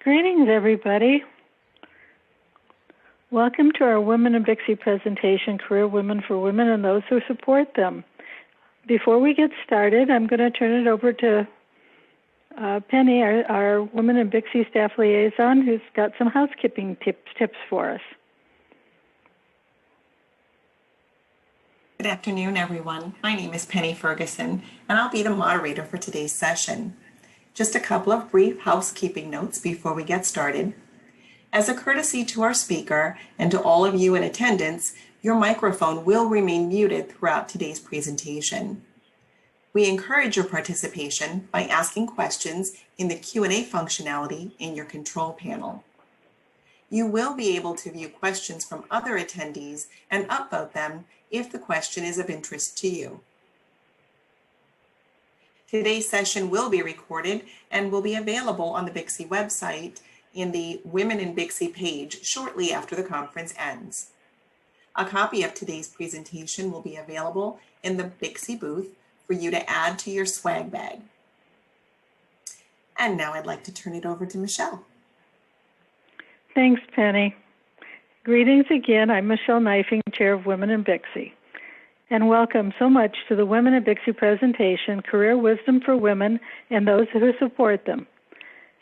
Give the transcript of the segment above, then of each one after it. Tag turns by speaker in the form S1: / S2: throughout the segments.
S1: Greetings, everybody. Welcome to our Women in BICSI presentation, Career Women for Women and Those Who Support Them. Before we get started, I'm going to turn it over to Penny, our Women in BICSI staff liaison, who's got some housekeeping tips for us.
S2: Good afternoon, everyone. My name is Penny Ferguson, and I'll be the moderator for today's session. Just a couple of brief housekeeping notes before we get started. As a courtesy to our speaker and to all of you in attendance, your microphone will remain muted throughout today's presentation. We encourage your participation by asking questions in the Q&A functionality in your control panel. You will be able to view questions from other attendees and upvote them if the question is of interest to you. Today's session will be recorded and will be available on the BICSI website in the Women in BICSI page shortly after the conference ends. A copy of today's presentation will be available in the BICSI booth for you to add to your swag bag. And now I'd like to turn it over to Michelle.
S1: Thanks, Penny. Greetings again. I'm Michelle Knifing, Chair of Women in BICSI. And welcome so much to the Women in BICSI presentation, Career Wisdom for Women and Those Who Support Them.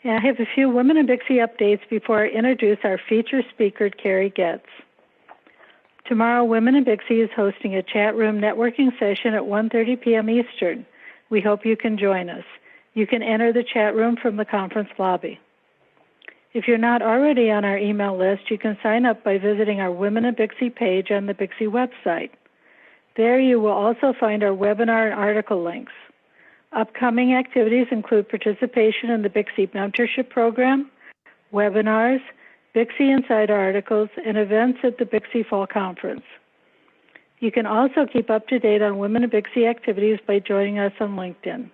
S1: And I have a few Women in BICSI updates before I introduce our featured speaker, Carrie Goetz. Tomorrow, Women in BICSI is hosting a chat room networking session at 1:30 p.m. Eastern. We hope you can join us. You can enter the chat room from the conference lobby. If you're not already on our email list, you can sign up by visiting our Women in BICSI page on the BICSI website. There you will also find our webinar and article links. Upcoming activities include participation in the BICSI mentorship program, webinars, BICSI Insider articles, and events at the BICSI Fall Conference. You can also keep up to date on Women in BICSI activities by joining us on LinkedIn.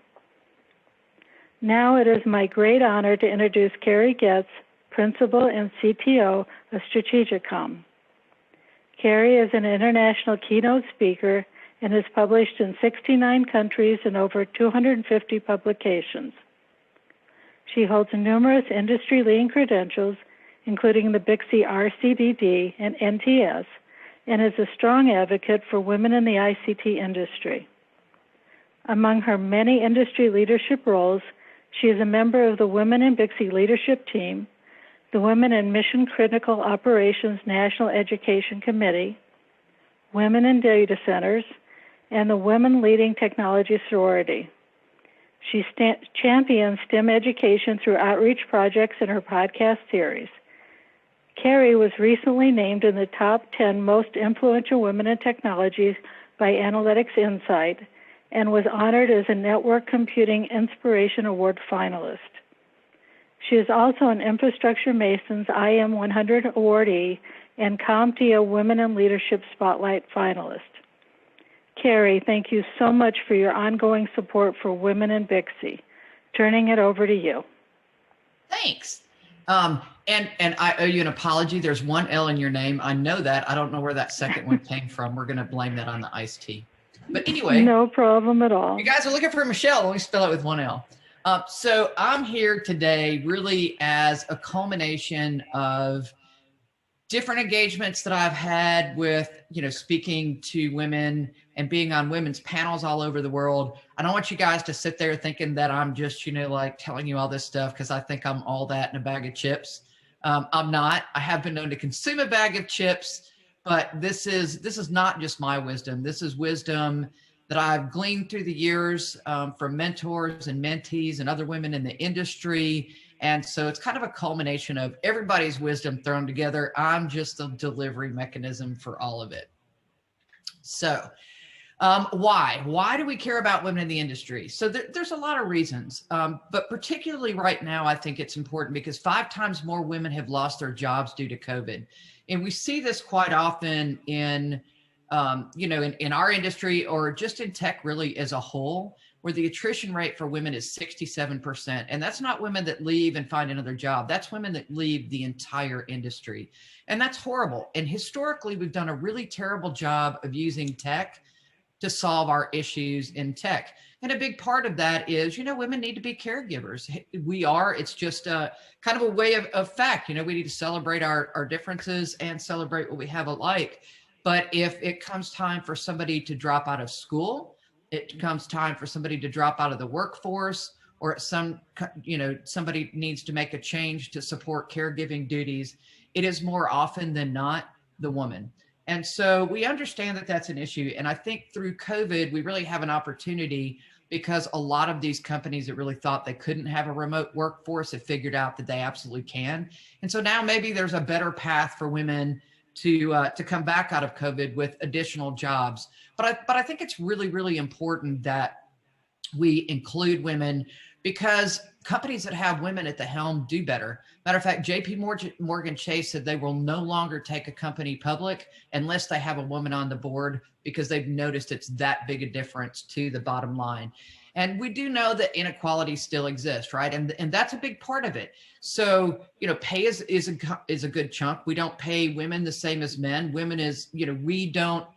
S1: Now it is my great honor to introduce Carrie Goetz, Principal and CTO of Strategicom. Carrie is an international keynote speaker and is published in 69 countries and over 250 publications. She holds numerous industry-leading credentials, including the BICSI RCDD and NTS, and is a strong advocate for women in the ICT industry. Among her many industry leadership roles, she is a member of the Women in BICSI Leadership Team, the Women in Mission Critical Operations National Education Committee, Women in Data Centers, and the Women Leading Technology Sorority. She champions STEM education through outreach projects in her podcast series. Carrie was recently named in the top 10 most influential women in technology by Analytics Insight and was honored as a Network Computing Inspiration Award finalist. She is also an Infrastructure Masons IM 100 awardee and CompTIA Women in Leadership Spotlight finalist. Carrie, thank you so much for your ongoing support for Women in BICSI. Turning it over to you.
S3: Thanks. And I owe you an apology. There's one L in your name. I know that. I don't know where that second one came from. We're going to blame that on the iced tea. But anyway.
S1: No problem at all.
S3: You guys are looking for Michelle. Let me spell it with one L. So I'm here today really as a culmination of different engagements that I've had with, speaking to women and being on women's panels all over the world. I don't want you guys to sit there thinking that I'm just, like telling you all this stuff because I think I'm all that in a bag of chips. I'm not. I have been known to consume a bag of chips, but this is not just my wisdom. This is wisdom that I've gleaned through the years from mentors and mentees and other women in the industry. And so it's kind of a culmination of everybody's wisdom thrown together. I'm just a delivery mechanism for all of it. So why do we care about women in the industry? So there's a lot of reasons, but particularly right now, I think it's important because 5 times more women have lost their jobs due to COVID. And we see this quite often in in our industry or just in tech really as a whole, where the attrition rate for women is 67%. And that's not women that leave and find another job. That's women that leave the entire industry. And that's horrible. And historically, we've done a really terrible job of using tech to solve our issues in tech. And a big part of that is, women need to be caregivers. It's just a kind of a way of fact. We need to celebrate our differences and celebrate what we have alike. But if it comes time for somebody to drop out of school, it comes time for somebody to drop out of the workforce, or somebody needs to make a change to support caregiving duties, it is more often than not the woman. And so we understand that that's an issue. And I think through COVID, we really have an opportunity, because a lot of these companies that really thought they couldn't have a remote workforce have figured out that they absolutely can. And so now maybe there's a better path for women to come back out of COVID with additional jobs. But I think it's really, really important that we include women, because companies that have women at the helm do better. Matter of fact, JP Morgan Chase said they will no longer take a company public unless they have a woman on the board, because they've noticed it's that big a difference to the bottom line. And we do know that inequality still exists, right? And that's a big part of it. So, pay is a good chunk. We don't pay women the same as men. We don't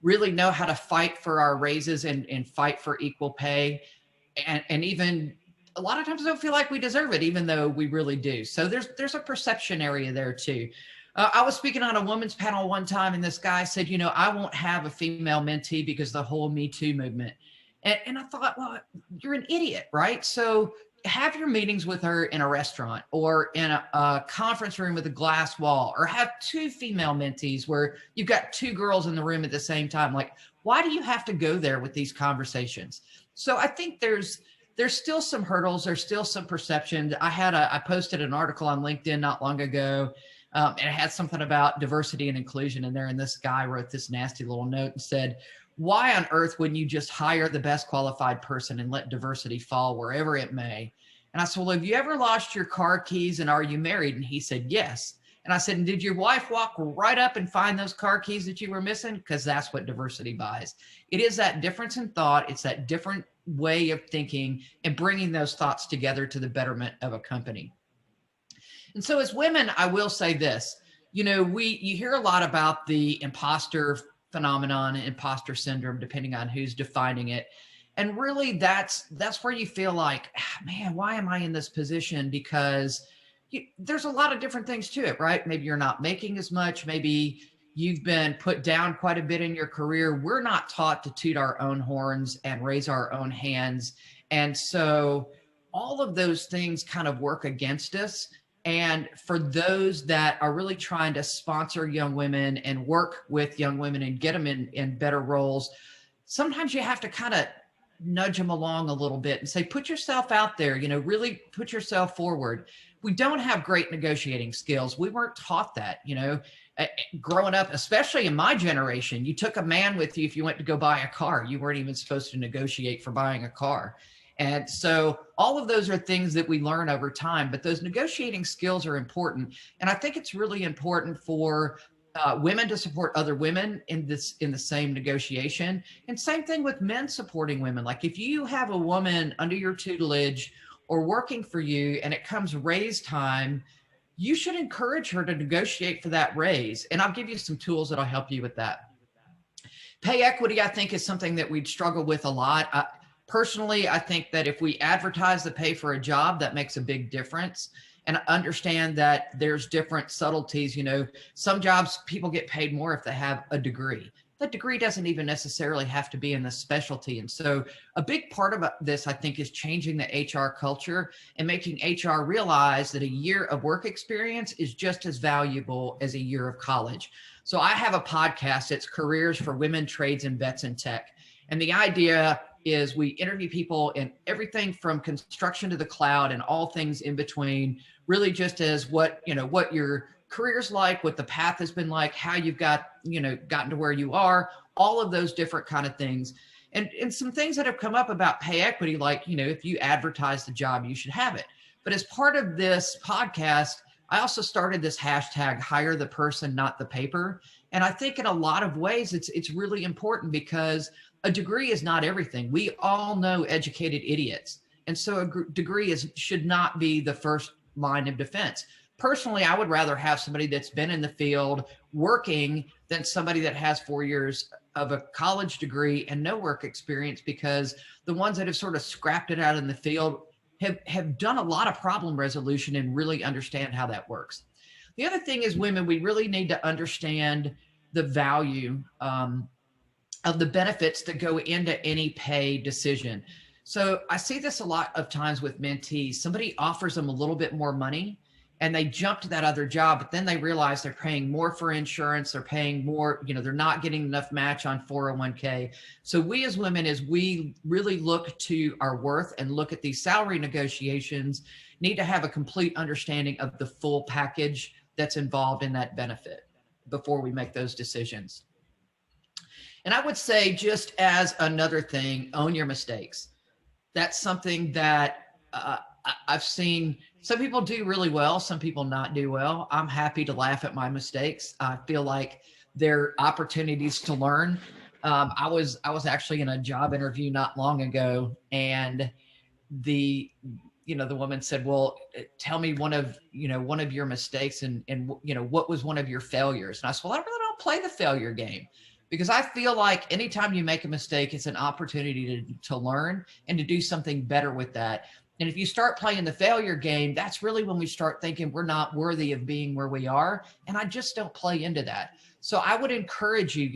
S3: really know how to fight for our raises and fight for equal pay. And even a lot of times I don't feel like we deserve it, even though we really do. So there's a perception area there too. I was speaking on a women's panel one time, and this guy said, I won't have a female mentee because the whole Me Too movement. And I thought, well, you're an idiot, right? So have your meetings with her in a restaurant or in a conference room with a glass wall, or have 2 female mentees where you've got 2 girls in the room at the same time. Like, why do you have to go there with these conversations? So I think there's still some hurdles. There's still some perceptions. I posted an article on LinkedIn not long ago, and it had something about diversity and inclusion in there. And this guy wrote this nasty little note and said, why on earth wouldn't you just hire the best qualified person and let diversity fall wherever it may? And I said, well, have you ever lost your car keys, and are you married? And he said, yes. And I said, and did your wife walk right up and find those car keys that you were missing? Because that's what diversity buys. It is that difference in thought. It's that different way of thinking and bringing those thoughts together to the betterment of a company. And so as women, I will say this, you hear a lot about the imposter phenomenon, imposter syndrome, depending on who's defining it. And really that's where you feel like, man, why am I in this position? Because there's a lot of different things to it, right? Maybe you're not making as much. Maybe you've been put down quite a bit in your career. We're not taught to toot our own horns and raise our own hands. And so all of those things kind of work against us. And for those that are really trying to sponsor young women and work with young women and get them in better roles, sometimes you have to kind of nudge them along a little bit and say, put yourself out there, really put yourself forward. We don't have great negotiating skills. We weren't taught that, growing up, especially in my generation. You took a man with you if you went to go buy a car. You weren't even supposed to negotiate for buying a car. And so all of those are things that we learn over time, but those negotiating skills are important. And I think it's really important for women to support other women in the same negotiation. And same thing with men supporting women. Like if you have a woman under your tutelage or working for you and it comes raise time, you should encourage her to negotiate for that raise. And I'll give you some tools that'll help you with that. Pay equity, I think, is something that we'd struggle with a lot. Personally, I think that if we advertise the pay for a job, that makes a big difference. And understand that there's different subtleties. Some jobs, people get paid more if they have a degree. That degree doesn't even necessarily have to be in the specialty. And so a big part of this, I think, is changing the HR culture and making HR realize that a year of work experience is just as valuable as a year of college. So I have a podcast. It's Careers for Women, Trades, and Vets in Tech. And the idea is we interview people in everything from construction to the cloud and all things in between, really just as what your career's like, what the path has been like, how you've gotten to where you are, all of those different kind of things. And some things that have come up about pay equity, like, if you advertise the job, you should have it. But as part of this podcast, I also started this hashtag, hire the person, not the paper. And I think in a lot of ways, it's really important because a degree is not everything. We all know educated idiots. And so a degree should not be the first line of defense. personally, I would rather have somebody that's been in the field working than somebody that has 4 years of a college degree and no work experience, because the ones that have sort of scrapped it out in the field have done a lot of problem resolution and really understand how that works. The other thing is, women, we really need to understand the value of the benefits that go into any pay decision. So I see this a lot of times with mentees. Somebody offers them a little bit more money and they jump to that other job, but then they realize they're paying more for insurance, they're paying more, they're not getting enough match on 401k. So we as women, as we really look to our worth and look at these salary negotiations, need to have a complete understanding of the full package that's involved in that benefit before we make those decisions. And I would say, just as another thing, own your mistakes. That's something that I've seen some people do really well, some people not do well. I'm happy to laugh at my mistakes. I feel like they're opportunities to learn. I was actually in a job interview not long ago, and the woman said, well, tell me one of your mistakes, and what was one of your failures? And I said, well, I really don't play the failure game, because I feel like anytime you make a mistake, it's an opportunity to learn and to do something better with that. And if you start playing the failure game, that's really when we start thinking we're not worthy of being where we are. And I just don't play into that. So I would encourage you,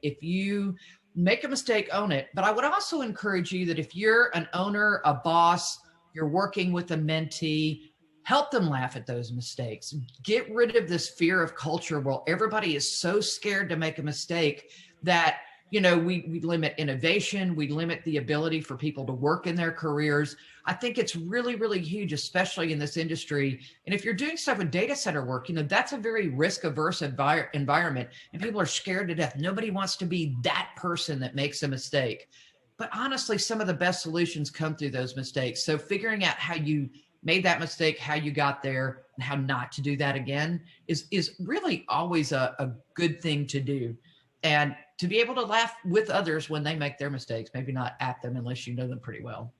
S3: if you make a mistake, own it. But I would also encourage you that if you're an owner, a boss, you're working with a mentee, help them laugh at those mistakes. Get rid of this fear of culture where everybody is so scared to make a mistake that, we limit innovation, we limit the ability for people to work in their careers. I think it's really, really huge, especially in this industry. And if you're doing stuff with data center work, that's a very risk-averse environment, and people are scared to death. Nobody wants to be that person that makes a mistake. But honestly, some of the best solutions come through those mistakes. So figuring out how you made that mistake, how you got there, and how not to do that again is really always a good thing to do. And to be able to laugh with others when they make their mistakes, maybe not at them unless you know them pretty well.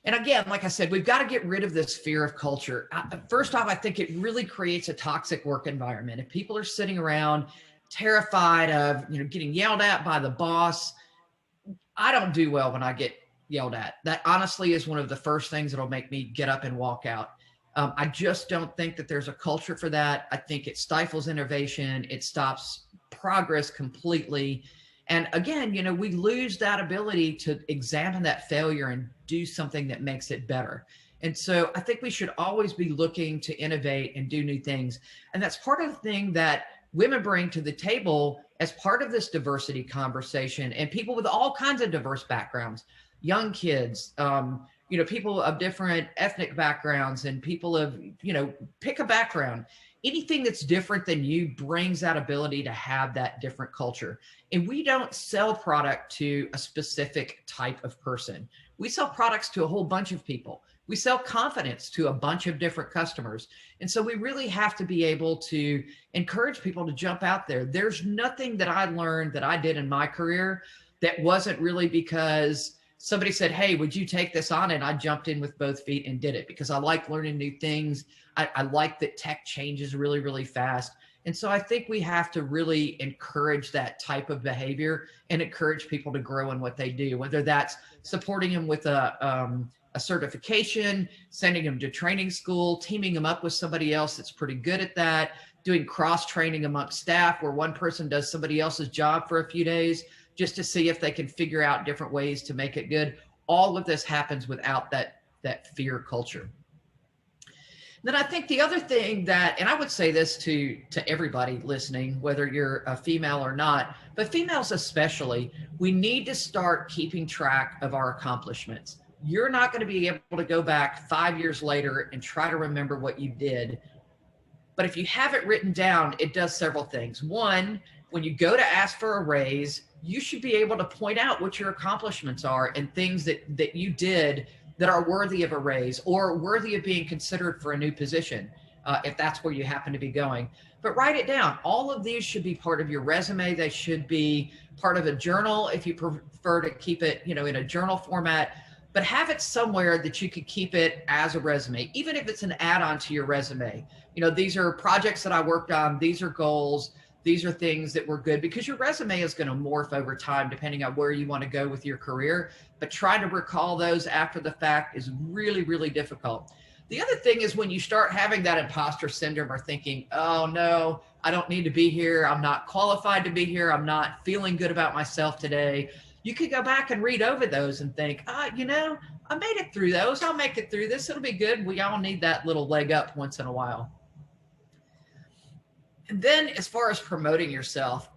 S3: And again, like I said, we've got to get rid of this fear of culture. First off, I think it really creates a toxic work environment. If people are sitting around terrified of, getting yelled at by the boss, I don't do well when I get yelled at. That honestly is one of the first things that'll make me get up and walk out. I just don't think that there's a culture for that. I think it stifles innovation. It stops progress completely. And again, we lose that ability to examine that failure and do something that makes it better. And so I think we should always be looking to innovate and do new things. And that's part of the thing that women bring to the table as part of this diversity conversation, and people with all kinds of diverse backgrounds, young kids, people of different ethnic backgrounds, and people of, pick a background. Anything that's different than you brings that ability to have that different culture. And we don't sell product to a specific type of person. We sell products to a whole bunch of people. We sell confidence to a bunch of different customers. And so we really have to be able to encourage people to jump out there. There's nothing that I learned that I did in my career that wasn't really because somebody said, hey, would you take this on? And I jumped in with both feet and did it, because I like learning new things. I like that tech changes really, really fast. And so I think we have to really encourage that type of behavior and encourage people to grow in what they do, whether that's supporting them with a certification, sending them to training school, teaming them up with somebody else that's pretty good at that, doing cross-training amongst staff where one person does somebody else's job for a few days just to see if they can figure out different ways to make it good. All of this happens without that fear culture. Then I think the other thing that, and I would say this to everybody listening, whether you're a female or not, but females especially, we need to start keeping track of our accomplishments. You're not going to be able to go back 5 years later and try to remember what you did. But if you have it written down, it does several things. One, when you go to ask for a raise, you should be able to point out what your accomplishments are and things that you did that are worthy of a raise or worthy of being considered for a new position, if that's where you happen to be going. But write it down. All of these should be part of your resume. They should be part of a journal if you prefer to keep it, in a journal format. but have it somewhere that you could keep it as a resume, even if it's an add-on to your resume. You know, these are projects that I worked on. These are goals. These are things that were good, because your resume is going to morph over time depending on where you want to go with your career. But trying to recall those after the fact is really, really difficult. The other thing is when you start having that imposter syndrome or thinking, oh no, I don't need to be here. I'm not qualified to be here. I'm not feeling good about myself today. You could go back and read over those and think, you know, I made it through those. I'll make it through this. It'll be good. We all need that little leg up once in a while. And then as far as promoting yourself,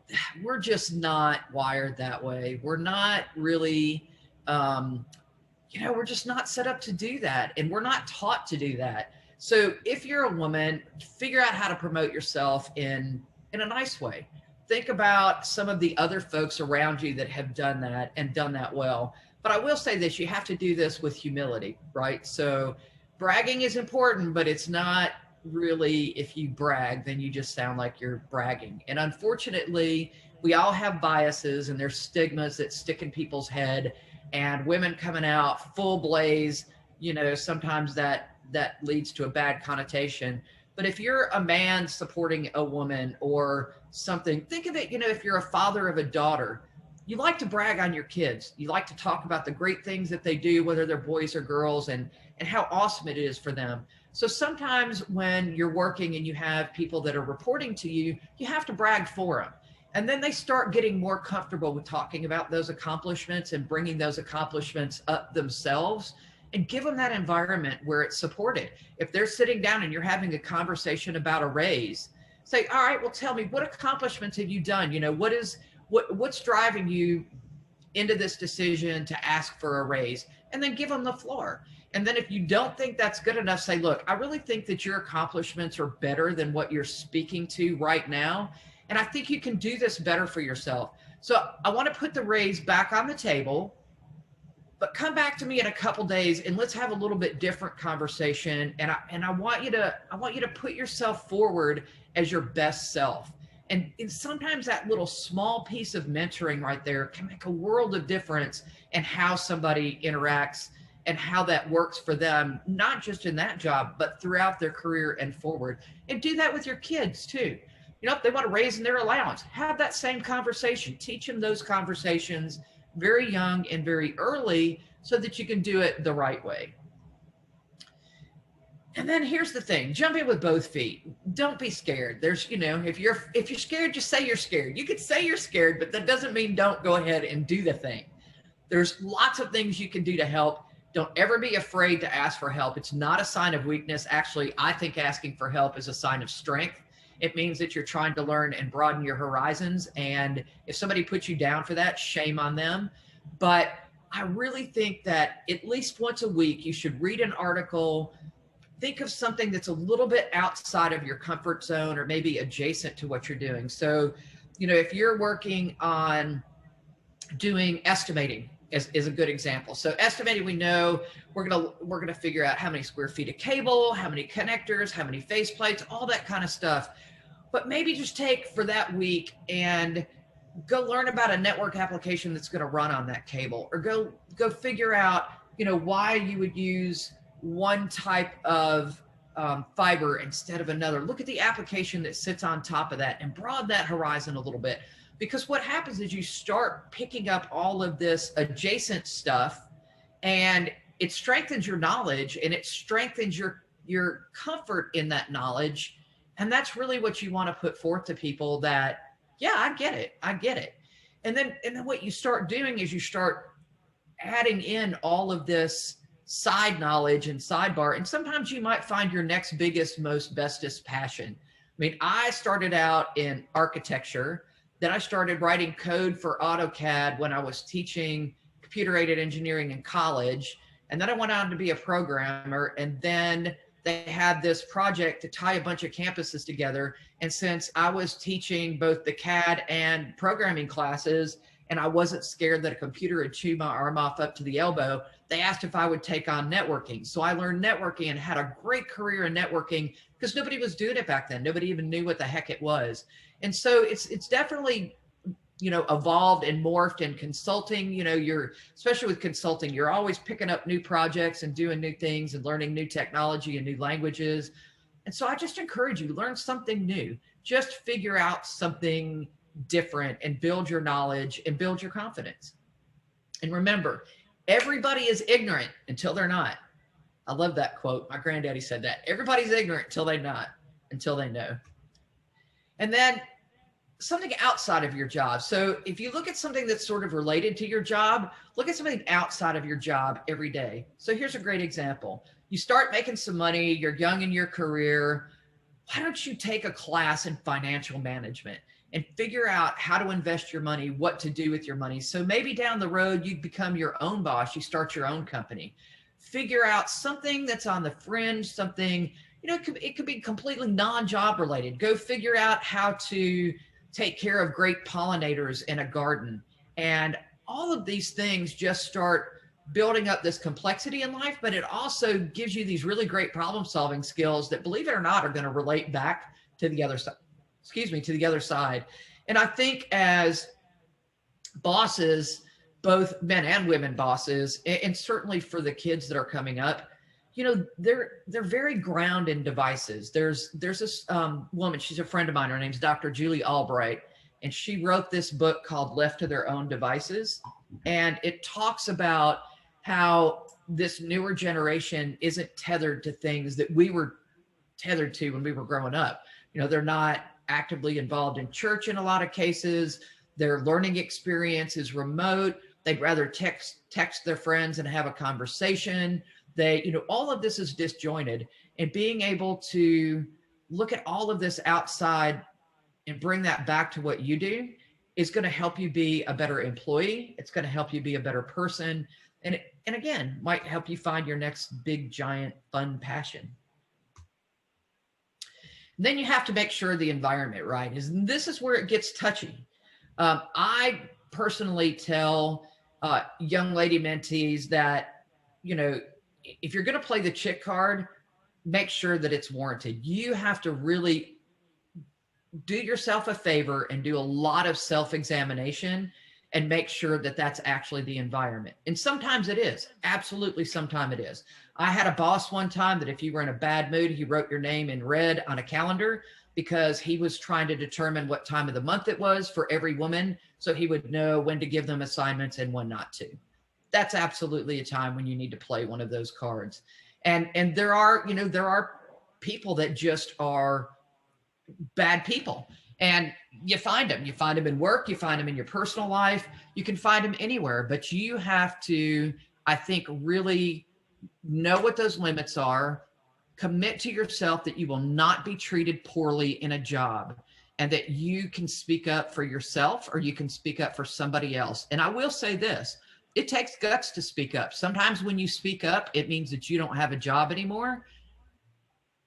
S3: we're just not wired that way. We're not really, you know, we're just not set up to do that. And we're not taught to do that. So if you're a woman, figure out how to promote yourself in a nice way. Think about some of the other folks around you that have done that and done that well. But I will say this, you have to do this with humility, right? So bragging is important, but it's not really, if you brag, then you just sound like you're bragging. And unfortunately, we all have biases and there's stigmas that stick in people's head, and women coming out full blaze, you know, sometimes that leads to a bad connotation. But if you're a man supporting a woman or something, think of it, you know, if you're a father of a daughter, you like to brag on your kids. You like to talk about the great things that they do, whether they're boys or girls, and how awesome it is for them. So sometimes when you're working and you have people that are reporting to you, you have to brag for them. And then they start getting more comfortable with talking about those accomplishments and bringing those accomplishments up themselves, and give them that environment where it's supported. If they're sitting down and you're having a conversation about a raise, say, all right, well, tell me, what accomplishments have you done? You know, what's driving you into this decision to ask for a raise? And then give them the floor. And then if you don't think that's good enough, say, look, I really think that your accomplishments are better than what you're speaking to right now. And I think you can do this better for yourself. So I want to put the raise back on the table, but come back to me in a couple days and let's have a little bit different conversation. And I want you to put yourself forward as your best self. And sometimes that little small piece of mentoring right there can make a world of difference in how somebody interacts and how that works for them, not just in that job, but throughout their career and forward. And do that with your kids too. You know, if they want to raise in their allowance, have that same conversation. Teach them those conversations very young and very early so that you can do it the right way. And then here's the thing, jump in with both feet. Don't be scared. There's, you know, if you're scared, just say you're scared. You could say you're scared, but that doesn't mean don't go ahead and do the thing. There's lots of things you can do to help. Don't ever be afraid to ask for help. It's not a sign of weakness. Actually, I think asking for help is a sign of strength. It means that you're trying to learn and broaden your horizons. And if somebody puts you down for that, shame on them. But I really think that at least once a week, you should read an article, think of something that's a little bit outside of your comfort zone or maybe adjacent to what you're doing. So, you know, if you're working on doing estimating is a good example. So estimating, we know we're gonna figure out how many square feet of cable, how many connectors, how many faceplates, all that kind of stuff. But maybe just take for that week and go learn about a network application that's going to run on that cable, or go figure out, you know, why you would use one type of fiber instead of another. Look at the application that sits on top of that and broaden that horizon a little bit. Because what happens is you start picking up all of this adjacent stuff, and it strengthens your knowledge and it strengthens your comfort in that knowledge. And that's really what you want to put forth to people, that, yeah, I get it. And then what you start doing is you start adding in all of this side knowledge and sidebar. And sometimes you might find your next biggest, most bestest passion. I mean, I started out in architecture. Then I started writing code for AutoCAD when I was teaching computer-aided engineering in college. And then I went on to be a programmer. And then they had this project to tie a bunch of campuses together. And since I was teaching both the CAD and programming classes, and I wasn't scared that a computer would chew my arm off up to the elbow, they asked if I would take on networking. So I learned networking and had a great career in networking because nobody was doing it back then. Nobody even knew what the heck it was. And so it's definitely evolved and morphed in consulting. You're, especially with consulting, you're always picking up new projects and doing new things and learning new technology and new languages. And so I just encourage you, learn something new, just figure out something different and build your knowledge and build your confidence. And remember, everybody is ignorant until they're not. I love that quote. My granddaddy said that. Everybody's ignorant until they're not, until they know. And then something outside of your job. So if you look at something that's sort of related to your job, look at something outside of your job every day. So here's a great example. You start making some money, you're young in your career. Why don't you take a class in financial management and figure out how to invest your money, what to do with your money? So maybe down the road, you become your own boss, you start your own company. Figure out something that's on the fringe, something, it could be completely non-job related. Go figure out how to take care of great pollinators in a garden. And all of these things just start building up this complexity in life, but it also gives you these really great problem solving skills that, believe it or not, are going to relate back to the other side, to the other side. And I think as bosses, both men and women bosses, and certainly for the kids that are coming up, they're very ground in devices. There's this woman, she's a friend of mine, her name's Dr. Julie Albright, and she wrote this book called Left to Their Own Devices. And it talks about how this newer generation isn't tethered to things that we were tethered to when we were growing up. They're not actively involved in church in a lot of cases. Their learning experience is remote. They'd rather text their friends and have a conversation. All of this is disjointed, and being able to look at all of this outside and bring that back to what you do is going to help you be a better employee. It's going to help you be a better person. And again, might help you find your next big, giant, fun passion. And then you have to make sure the environment, right? This is where it gets touchy. I personally tell young lady mentees that, if you're going to play the chick card, make sure that it's warranted. You have to really do yourself a favor and do a lot of self-examination and make sure that that's actually the environment. And sometimes it is. Absolutely, sometimes it is. I had a boss one time that if you were in a bad mood, he wrote your name in red on a calendar because he was trying to determine what time of the month it was for every woman, so he would know when to give them assignments and when not to. That's absolutely a time when you need to play one of those cards. And there are people that just are bad people, and you find them in work, you find them in your personal life, you can find them anywhere, but you have to, I think, really know what those limits are, commit to yourself that you will not be treated poorly in a job, and that you can speak up for yourself or you can speak up for somebody else. And I will say this, it takes guts to speak up. Sometimes when you speak up, it means that you don't have a job anymore.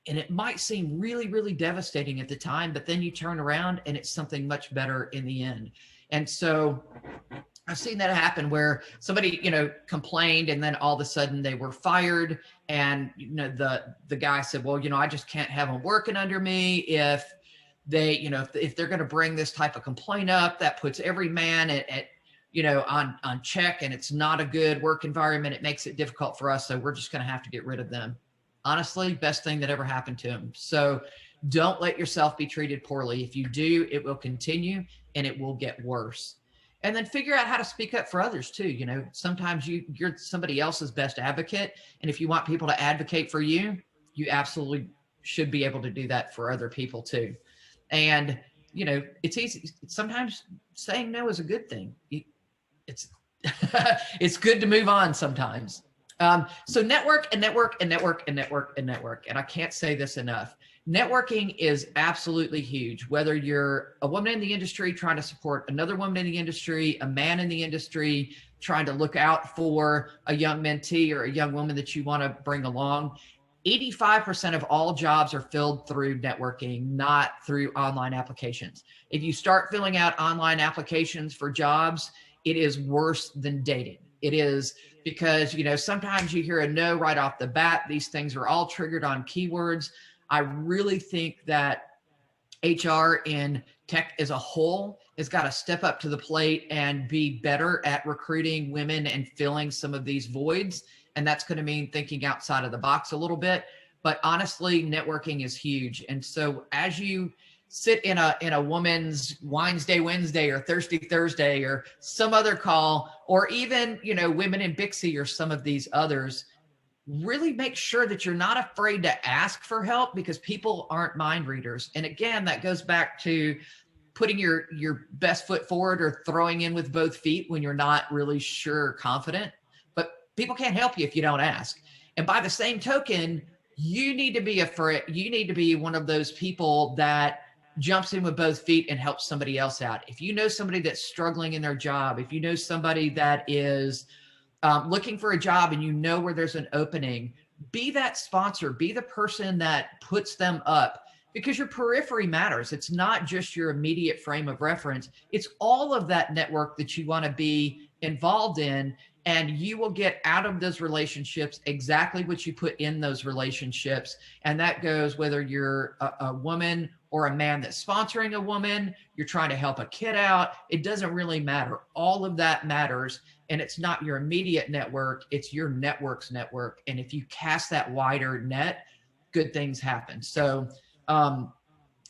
S3: And it might seem really, really devastating at the time, but then you turn around and it's something much better in the end. And so I've seen that happen where somebody, complained and then all of a sudden they were fired. And, the guy said, well, I just can't have them working under me. If they, if they're going to bring this type of complaint up, that puts every man at on check, and it's not a good work environment. It makes it difficult for us. So we're just going to have to get rid of them. Honestly, best thing that ever happened to him. So don't let yourself be treated poorly. If you do, it will continue and it will get worse. And then figure out how to speak up for others too. Sometimes you're somebody else's best advocate. And if you want people to advocate for you, you absolutely should be able to do that for other people too. And, it's easy. Sometimes saying no is a good thing. It's, it's good to move on sometimes. So network and network and network and network and network. And I can't say this enough. Networking is absolutely huge. Whether you're a woman in the industry trying to support another woman in the industry, a man in the industry trying to look out for a young mentee or a young woman that you want to bring along, 85% of all jobs are filled through networking, not through online applications. If you start filling out online applications for jobs, it is worse than dating. It is because, sometimes you hear a no right off the bat. These things are all triggered on keywords. I really think that HR in tech as a whole has got to step up to the plate and be better at recruiting women and filling some of these voids. And that's going to mean thinking outside of the box a little bit. But honestly, networking is huge. And so as you sit in a woman's Wednesday or Thirsty Thursday or some other call, or even, Women in BICSI or some of these others, really make sure that you're not afraid to ask for help, because people aren't mind readers. And again, that goes back to putting your best foot forward or throwing in with both feet when you're not really sure or confident. But people can't help you if you don't ask. And by the same token, you need to be one of those people that jumps in with both feet and helps somebody else out. If you know somebody that's struggling in their job, if you know somebody that is looking for a job and you know where there's an opening, be that sponsor, be the person that puts them up, because your periphery matters. It's not just your immediate frame of reference. It's all of that network that you want to be involved in, and you will get out of those relationships exactly what you put in those relationships. And that goes whether you're a woman or a man that's sponsoring a woman, you're trying to help a kid out. It doesn't really matter. All of that matters. And it's not your immediate network, it's your network's network. And if you cast that wider net, good things happen. So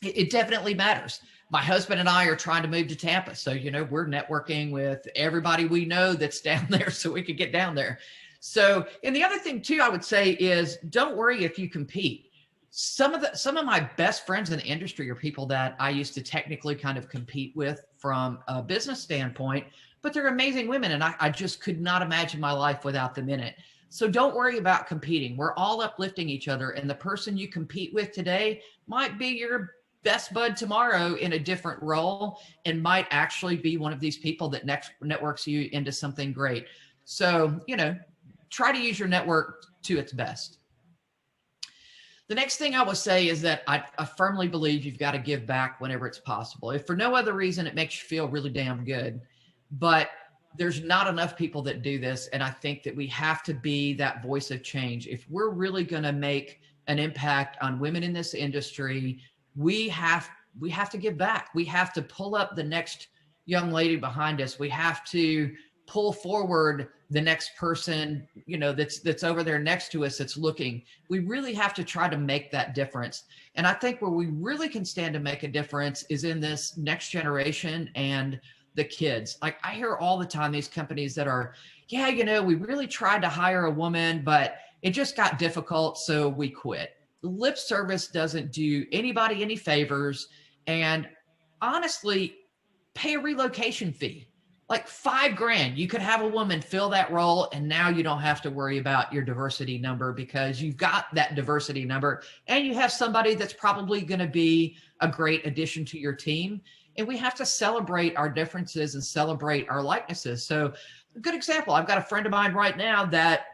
S3: it definitely matters. My husband and I are trying to move to Tampa. So, we're networking with everybody we know that's down there so we could get down there. So, and the other thing too, I would say is don't worry if you compete. Some of my best friends in the industry are people that I used to technically kind of compete with from a business standpoint, but they're amazing women. And I just could not imagine my life without them in it. So don't worry about competing. We're all uplifting each other. And the person you compete with today might be your best bud tomorrow in a different role, and might actually be one of these people that networks you into something great. So, try to use your network to its best. The next thing I will say is that I firmly believe you've got to give back whenever it's possible. If for no other reason, it makes you feel really damn good. But there's not enough people that do this. And I think that we have to be that voice of change. If we're really going to make an impact on women in this industry, we have to give back. We have to pull up the next young lady behind us. We have to pull forward the next person, that's over there next to us that's looking. We really have to try to make that difference. And I think where we really can stand to make a difference is in this next generation and the kids. Like I hear all the time these companies that are, we really tried to hire a woman, but it just got difficult, so we quit. Lip service doesn't do anybody any favors. And honestly, pay a relocation fee. Like $5,000, you could have a woman fill that role, and now you don't have to worry about your diversity number, because you've got that diversity number and you have somebody that's probably going to be a great addition to your team. And we have to celebrate our differences and celebrate our likenesses. So a good example, I've got a friend of mine right now that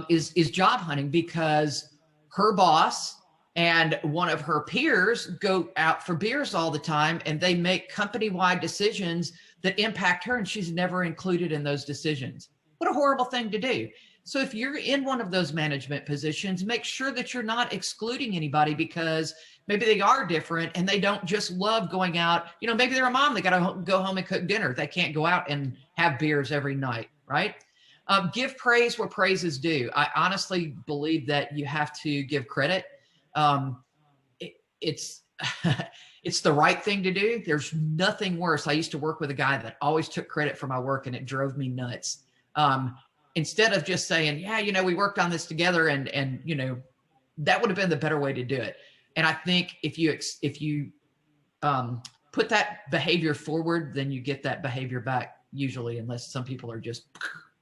S3: is job hunting because her boss and one of her peers go out for beers all the time, and they make company-wide decisions that impact her, and she's never included in those decisions. What a horrible thing to do. So if you're in one of those management positions, make sure that you're not excluding anybody because maybe they are different and they don't just love going out. Maybe they're a mom, they got to go home and cook dinner. They can't go out and have beers every night, right? Give praise where praise is due. I honestly believe that you have to give credit. It's it's the right thing to do. There's nothing worse. I used to work with a guy that always took credit for my work, and it drove me nuts. Instead of just saying, we worked on this together, and that would have been the better way to do it. And I think if you put that behavior forward, then you get that behavior back usually, unless some people are just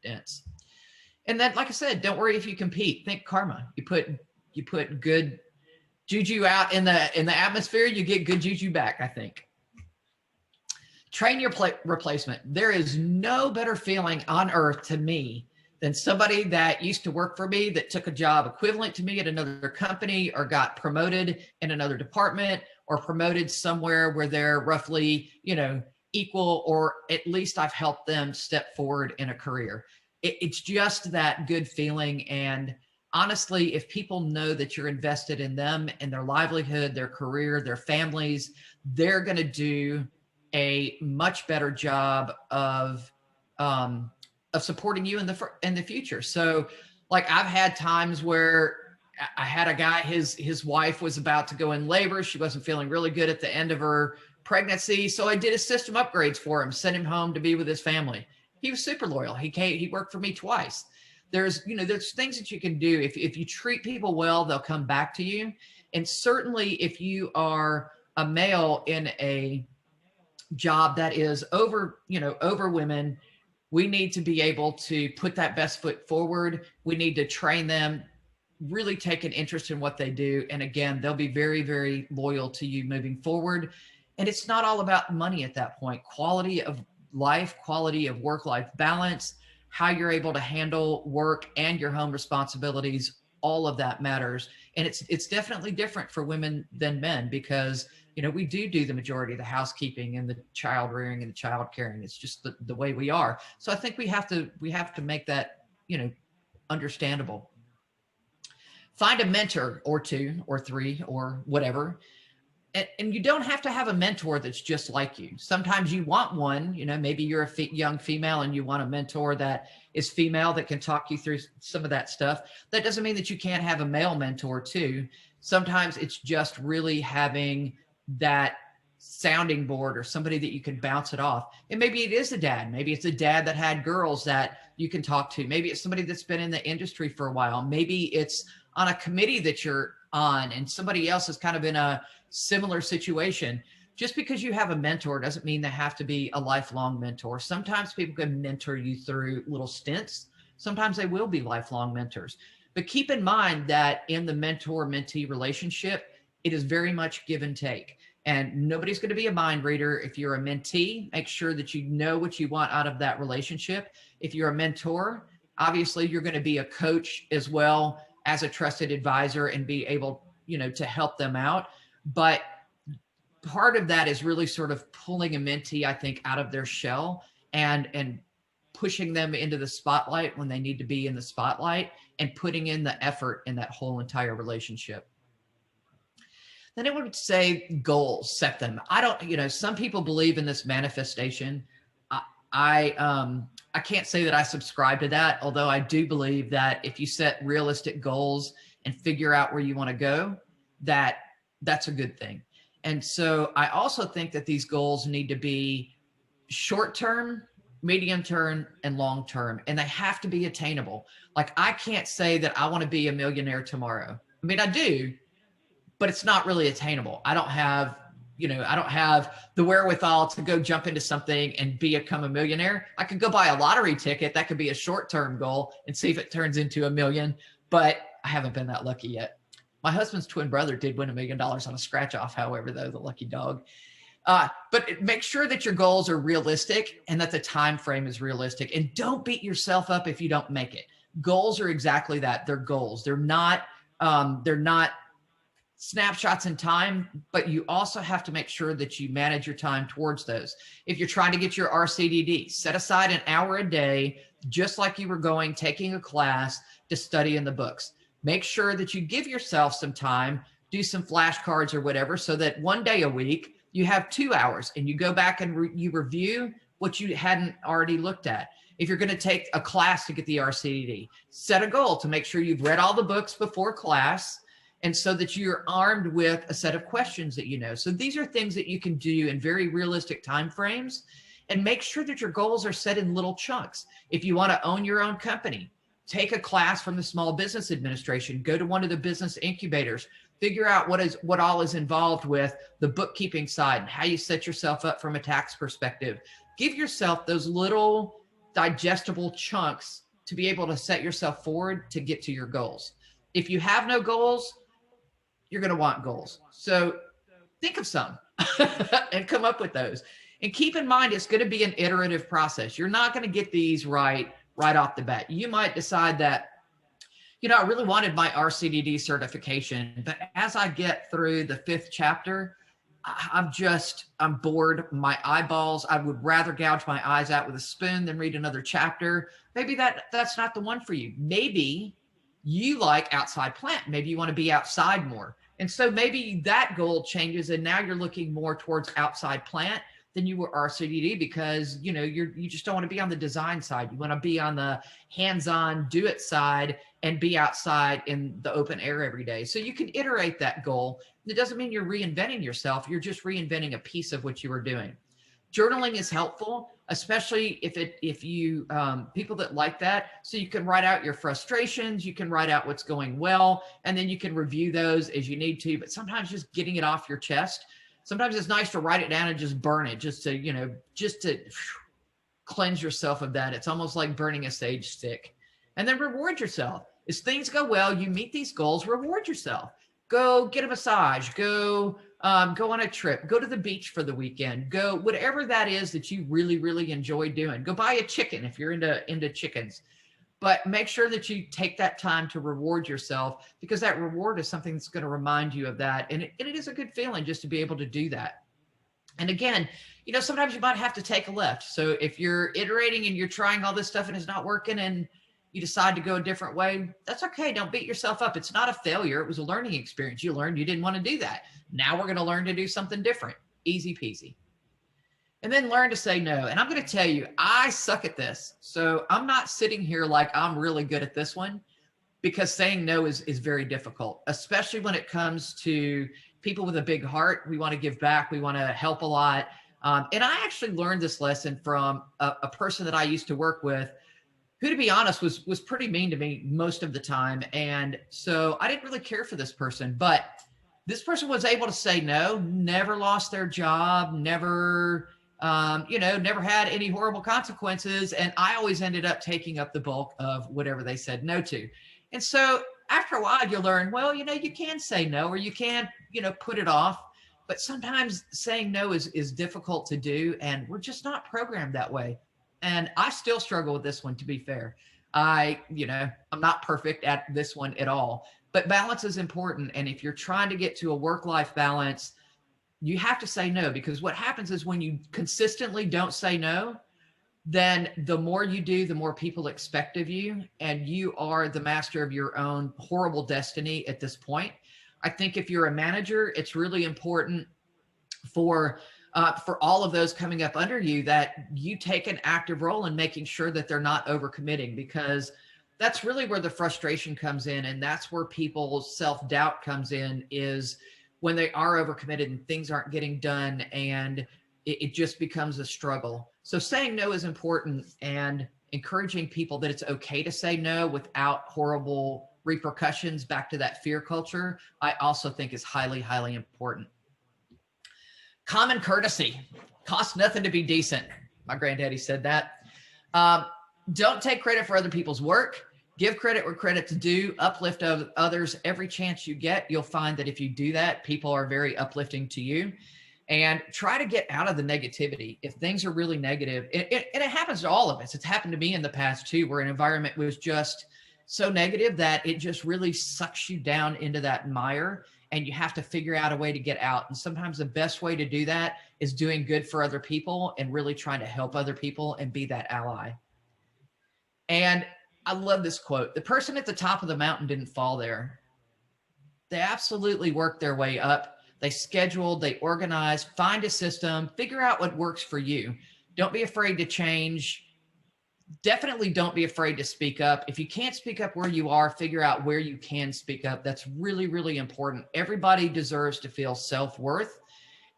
S3: dense. And then, like I said, don't worry if you compete. Think karma. You put good juju out in the atmosphere, you get good juju back, I think. Train your replacement. There is no better feeling on earth to me than somebody that used to work for me that took a job equivalent to me at another company, or got promoted in another department, or promoted somewhere where they're roughly, equal, or at least I've helped them step forward in a career. It's just that good feeling. And honestly, if people know that you're invested in them and their livelihood, their career, their families, they're going to do a much better job of supporting you in the future. So like I've had times where I had a guy, his wife was about to go in labor. She wasn't feeling really good at the end of her pregnancy. So I did his system upgrades for him, sent him home to be with his family. He was super loyal. He worked for me twice. There's things that you can do. If you treat people well, they'll come back to you. And certainly if you are a male in a job that is over women, we need to be able to put that best foot forward. We need to train them, really take an interest in what they do. And again, they'll be very, very loyal to you moving forward. And it's not all about money at that point. Quality of life, quality of work-life balance, how you're able to handle work and your home responsibilities, all of that matters. And it's definitely different for women than men, because we do the majority of the housekeeping and the child rearing and the child caring. It's just the way we are. So I think we have to make that, understandable. Find a mentor or two or three or whatever. And you don't have to have a mentor that's just like you. Sometimes you want one, maybe you're a young female and you want a mentor that is female that can talk you through some of that stuff. That doesn't mean that you can't have a male mentor too. Sometimes it's just really having that sounding board or somebody that you can bounce it off. And maybe it is a dad. Maybe it's a dad that had girls that you can talk to. Maybe it's somebody that's been in the industry for a while. Maybe it's on a committee that you're on and somebody else is kind of in a similar situation. Just because you have a mentor doesn't mean they have to be a lifelong mentor. Sometimes people can mentor you through little stints. Sometimes they will be lifelong mentors. But keep in mind that in the mentor-mentee relationship, it is very much give and take. And nobody's going to be a mind reader. If you're a mentee, make sure that you know what you want out of that relationship. If you're a mentor, obviously you're going to be a coach as well as a trusted advisor and be able, to help them out. But part of that is really sort of pulling a mentee, I think, out of their shell and pushing them into the spotlight when they need to be in the spotlight and putting in the effort in that whole entire relationship. Then I would say goals, set them. I don't, some people believe in this manifestation. I can't say that I subscribe to that, although I do believe that if you set realistic goals and figure out where you want to go, that's a good thing. And so I also think that these goals need to be short-term, medium-term, and long-term, and they have to be attainable. Like I can't say that I want to be a millionaire tomorrow. I mean, I do, but it's not really attainable. I don't have the wherewithal to go jump into something and become a millionaire. I could go buy a lottery ticket. That could be a short-term goal and see if it turns into $1 million, but I haven't been that lucky yet. My husband's twin brother did win $1 million on a scratch off, however, though, the lucky dog. But make sure that your goals are realistic and that the time frame is realistic, and don't beat yourself up if you don't make it. Goals are exactly that. They're goals. They're not snapshots in time, but you also have to make sure that you manage your time towards those. If you're trying to get your RCDD, set aside an hour a day, just like you were taking a class to study in the books. Make sure that you give yourself some time, do some flashcards or whatever, so that one day a week you have 2 hours and you go back and you review what you hadn't already looked at. If you're going to take a class to get the RCDD, set a goal to make sure you've read all the books before class, and so that you're armed with a set of questions that you know. So these are things that you can do in very realistic time frames, and make sure that your goals are set in little chunks. If you want to own your own company, take a class from the Small Business Administration, go to one of the business incubators, figure out what all is involved with the bookkeeping side and how you set yourself up from a tax perspective. Give yourself those little digestible chunks to be able to set yourself forward to get to your goals. If you have no goals, you're going to want goals. So think of some and come up with those. And keep in mind, it's going to be an iterative process. You're not going to get these right off the bat. You might decide that, I really wanted my RCDD certification, but as I get through the 5th chapter, I'm bored. My eyeballs, I would rather gouge my eyes out with a spoon than read another chapter. Maybe that's not the one for you. Maybe you like outside plant. Maybe you want to be outside more. And so maybe that goal changes and now you're looking more towards outside plant than you are CDD, because you just don't want to be on the design side. You want to be on the hands-on do it side and be outside in the open air every day. So you can iterate that goal. It doesn't mean you're reinventing yourself. You're just reinventing a piece of what you were doing. Journaling is helpful, especially if you people that like that. So you can write out your frustrations, you can write out what's going well, and then you can review those as you need to. But sometimes just getting it off your chest. Sometimes it's nice to write it down and just burn it, just to cleanse yourself of that. It's almost like burning a sage stick. And then reward yourself. As things go well, you meet these goals, reward yourself. Go get a massage, go on a trip, go to the beach for the weekend, go whatever that is that you really, really enjoy doing. Go buy a chicken if you're into chickens, but make sure that you take that time to reward yourself, because that reward is something that's going to remind you of that. And it is a good feeling just to be able to do that. And again, sometimes you might have to take a left. So if you're iterating and you're trying all this stuff and it's not working and you decide to go a different way, that's okay. Don't beat yourself up. It's not a failure. It was a learning experience. You learned you didn't want to do that. Now we're going to learn to do something different. Easy peasy. And then learn to say no. And I'm going to tell you, I suck at this. So I'm not sitting here like I'm really good at this one, because saying no is very difficult, especially when it comes to people with a big heart. We want to give back. We want to help a lot. And I actually learned this lesson from a person that I used to work with, who, to be honest, was pretty mean to me most of the time. And so I didn't really care for this person, but this person was able to say no, never lost their job, never had any horrible consequences. And I always ended up taking up the bulk of whatever they said no to. And so after a while, you learn, well, you can say no, or you can, put it off. But sometimes saying no is difficult to do. And we're just not programmed that way. And I still struggle with this one, to be fair. I'm not perfect at this one at all, but balance is important. And if you're trying to get to a work-life balance, you have to say no, because what happens is when you consistently don't say no, then the more you do, the more people expect of you, and you are the master of your own horrible destiny at this point. I think if you're a manager, it's really important for all of those coming up under you that you take an active role in making sure that they're not overcommitting, because that's really where the frustration comes in. And that's where people's self-doubt comes in, is when they are overcommitted and things aren't getting done, and it just becomes a struggle. So saying no is important, and encouraging people that it's okay to say no without horrible repercussions, back to that fear culture, I also think is highly, highly important. Common courtesy. Costs nothing to be decent. My granddaddy said that. Don't take credit for other people's work. Give credit where credit's due. Uplift of others every chance you get. You'll find that if you do that, people are very uplifting to you. And try to get out of the negativity. If things are really negative, and it happens to all of us. It's happened to me in the past too, where an environment was just so negative that it just really sucks you down into that mire, and you have to figure out a way to get out. And sometimes the best way to do that is doing good for other people and really trying to help other people and be that ally. And I love this quote. The person at the top of the mountain didn't fall there. They absolutely worked their way up. They scheduled, they organized, find a system, figure out what works for you. Don't be afraid to change. Definitely don't be afraid to speak up. If you can't speak up where you are, figure out where you can speak up. That's really, really important. Everybody deserves to feel self-worth.